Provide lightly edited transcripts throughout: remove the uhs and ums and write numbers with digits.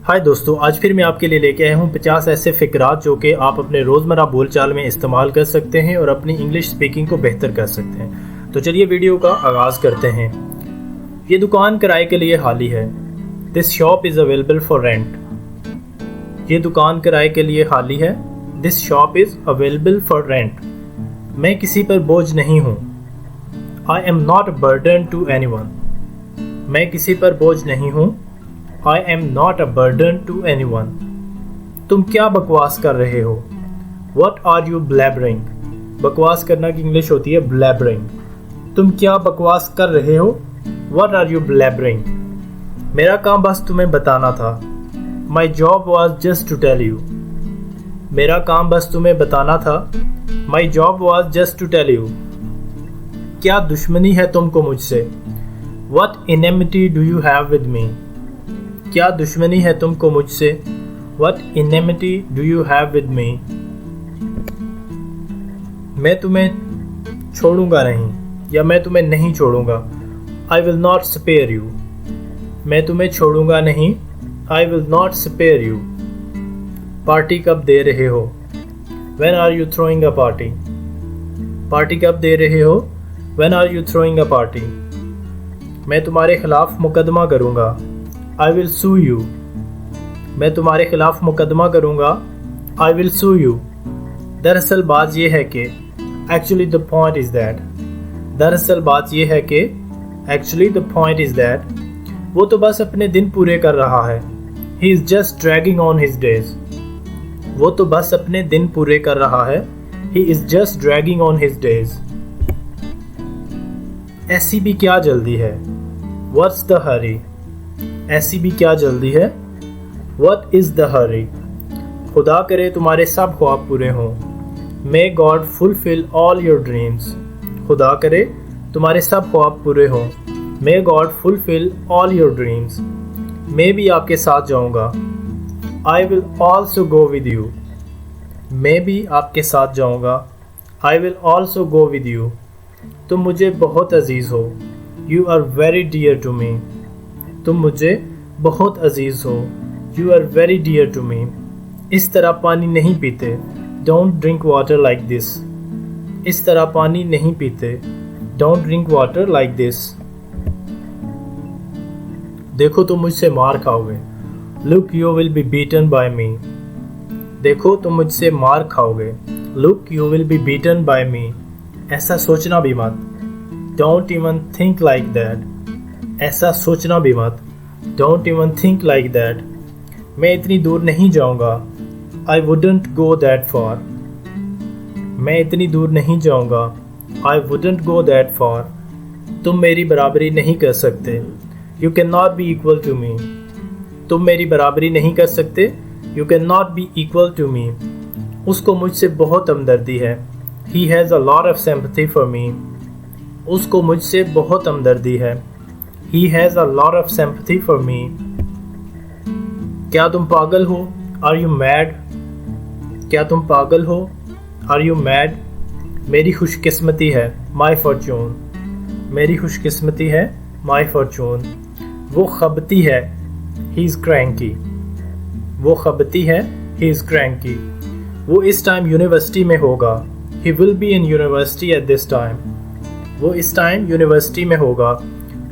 हाय दोस्तों, आज फिर मैं आपके लिए लेके आया हूँ 50 ऐसे फ़िक्रात जो कि आप अपने रोज़मर्रा बोलचाल में इस्तेमाल कर सकते हैं और अपनी इंग्लिश स्पीकिंग को बेहतर कर सकते हैं। तो चलिए वीडियो का आगाज़ करते हैं। ये दुकान किराए के लिए खाली है। This shop is available for rent. ये दुकान किराए के लिए खाली है। This shop is available for rent. मैं किसी पर बोझ नहीं हूँ। I am not a burden to anyone. मैं किसी पर बोझ नहीं हूँ। I am not a burden to anyone. तुम क्या बकवास कर रहे हो? What are you blabbering? बकवास करना की इंग्लिश होती है blabbering. तुम क्या बकवास कर रहे हो? What are you blabbering? मेरा काम बस तुम्हें बताना था. My job was just to tell you. मेरा काम बस तुम्हें बताना था. My job was just to tell you. क्या दुश्मनी है तुमको मुझसे? What enmity do you have with me? क्या दुश्मनी है तुमको मुझसे? What enmity do you have with me? मैं तुम्हें छोड़ूंगा नहीं या मैं तुम्हें नहीं छोड़ूंगा। I will not spare you. मैं तुम्हें छोड़ूंगा नहीं। I will not spare you. Party कब दे रहे हो? When are you throwing a party? Party कब दे रहे हो? When are you throwing a party? मैं तुम्हारे खिलाफ मुकदमा करूंगा। I will sue you. मैं तुम्हारे खिलाफ मुकदमा करूंगा। I will sue you. दरअसल बात यह है कि Actually the point is that. दरअसल बात यह है कि Actually the point is that. वो तो बस अपने दिन पूरे कर रहा है। He is just dragging on his days. वो तो बस अपने दिन पूरे कर रहा है। He is just dragging on his days. ऐसी भी क्या जल्दी है? What's the hurry? ऐसी भी क्या जल्दी है? What is the hurry? खुदा करे तुम्हारे सब ख्वाब पूरे हों। May God fulfill all your dreams. खुदा करे तुम्हारे सब ख्वाब पूरे हों। May God fulfill all your dreams. मैं भी आपके साथ जाऊंगा। I will also go with you. मैं भी आपके साथ जाऊंगा। I will also go with you. तुम मुझे बहुत अजीज हो। You are very dear to me. तुम मुझे बहुत अजीज हो। You are very dear to me. इस तरह पानी नहीं पीते। Don't drink water like this. इस तरह पानी नहीं पीते। Don't drink water like this. देखो तुम मुझसे मार खाओगे। Look, you will be beaten by me. देखो तुम मुझसे मार खाओगे। Look, you will be beaten by me. ऐसा सोचना भी मत। Don't even think like that. ऐसा सोचना भी मत। Don't even think like that. मैं इतनी दूर नहीं जाऊंगा। I wouldn't go that far. मैं इतनी दूर नहीं जाऊंगा। I wouldn't go that far. तुम मेरी बराबरी नहीं कर सकते। You cannot be equal to me. तुम मेरी बराबरी नहीं कर सकते। You cannot be equal to me. उसको मुझसे बहुत हमदर्दी है। He has a lot of sympathy for me. उसको मुझसे बहुत हमदर्दी है। He has a lot of sympathy for me. क्या तुम पागल हो? Are you mad? क्या तुम पागल हो? Are you mad? मेरी खुशकिस्मती है। My fortune. मेरी खुशकिस्मती है। My fortune. वो खबती है। He is cranky. वो खबती है। He is cranky. वो इस टाइम यूनिवर्सिटी में होगा। He will be in university at this time. वो इस टाइम यूनिवर्सिटी में होगा।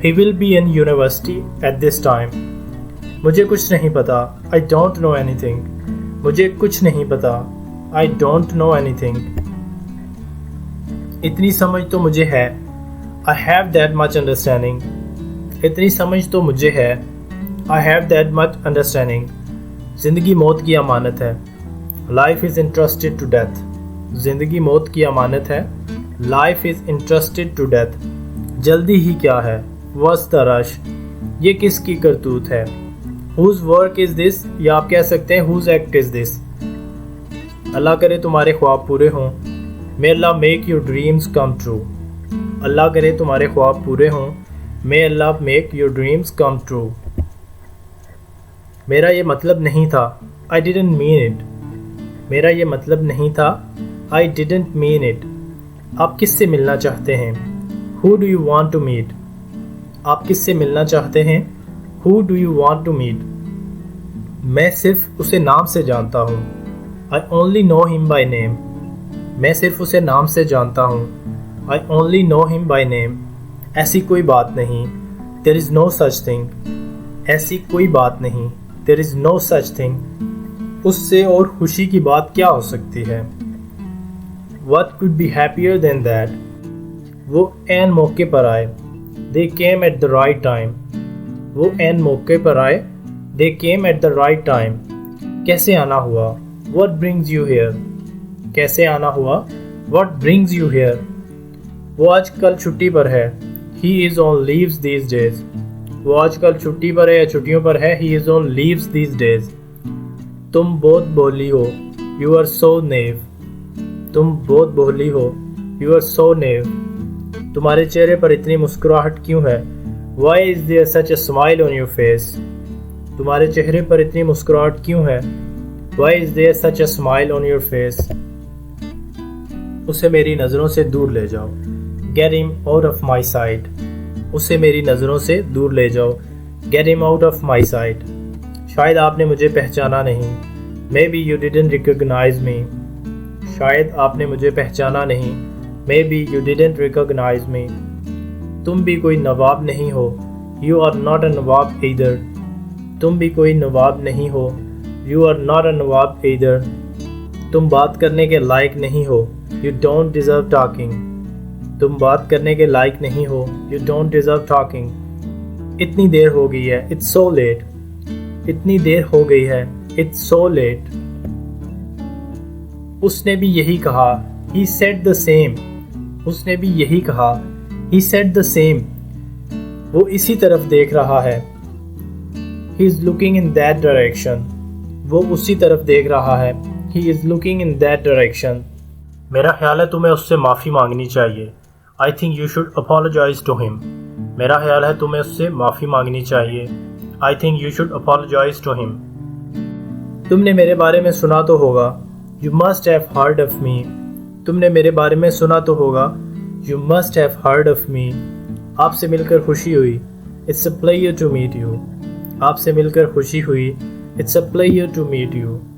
He will be in university at this time. मुझे कुछ नहीं पता। I don't know anything. मुझे कुछ नहीं पता। I don't know anything. इतनी समझ तो मुझे है। I have that much understanding. इतनी समझ तो मुझे है। I have that much understanding. जिंदगी मौत की अमानत है। Life is entrusted to death. जिंदगी मौत की अमानत है। Life is entrusted to death. जल्दी ही क्या है? What's the rush? ये किसकी करतूत है? Whose work is this? या आप कह सकते हैं Whose act is this? अल्लाह करे तुम्हारे ख्वाब पूरे हों। May Allah make your dreams come true. अल्लाह करे तुम्हारे ख्वाब पूरे हों। May Allah make your dreams come true. मेरा ये मतलब नहीं था। I didn't mean it. मेरा ये मतलब नहीं था। I didn't mean it. आप किससे मिलना चाहते हैं? Who do you want to meet? आप किससे मिलना चाहते हैं? Who do you want to meet? मैं सिर्फ उसे नाम से जानता हूँ। I only know him by name. मैं सिर्फ उसे नाम से जानता हूँ। I only know him by name. ऐसी कोई बात नहीं। There is no such thing. ऐसी कोई बात नहीं। There is no such thing. उससे और खुशी की बात क्या हो सकती है? What could be happier than that? वो ऐन मौके पर आए। They came at the right time. वो ऐन मौके पर आए। They came at the right time. कैसे आना हुआ? What brings you here? कैसे आना हुआ? What brings you here? वो आजकल छुट्टी पर है। He is on leaves these days. वो आजकल छुट्टी पर है या छुट्टियों पर है। He is on leaves these days. तुम बहुत भोली हो। You are so naive. तुम बहुत भोली हो। You are so naive. तुम्हारे चेहरे पर इतनी मुस्कुराहट क्यों है? Why is there such a smile on your face? तुम्हारे चेहरे पर इतनी मुस्कुराहट क्यों है? Why is there such a smile on your face? उसे मेरी नज़रों से दूर ले जाओ। Get him out of my sight. उसे मेरी नज़रों से दूर ले जाओ। Get him out of my sight. शायद आपने मुझे पहचाना नहीं। Maybe you didn't recognize me. शायद आपने मुझे पहचाना नहीं। Maybe you didn't recognize me. तुम भी कोई नवाब नहीं हो। You are not a Nawab either. तुम भी कोई नवाब नहीं हो। You are not a Nawab either. तुम बात करने के लायक नहीं हो। You don't deserve talking. तुम बात करने के लायक नहीं हो। You don't deserve talking. इतनी देर हो गई है। It's so late. इतनी देर हो गई है। It's so late. उसने भी यही कहा। He said the same. उसने भी यही कहा। He said the same. वो इसी तरफ देख रहा है। He is looking in that direction. वो उसी तरफ देख रहा है। He is looking in that direction. मेरा ख्याल है तुम्हें उससे माफ़ी मांगनी चाहिए। I think you should apologize to him. मेरा ख्याल है तुम्हें उससे माफ़ी मांगनी चाहिए। I think you should apologize to him. तुमने मेरे बारे में सुना तो होगा। You must have heard of me. तुमने मेरे बारे में सुना तो होगा। You must have heard of me. आपसे मिलकर खुशी हुई। It's a pleasure to meet you. आपसे मिलकर खुशी हुई। It's a pleasure to meet you.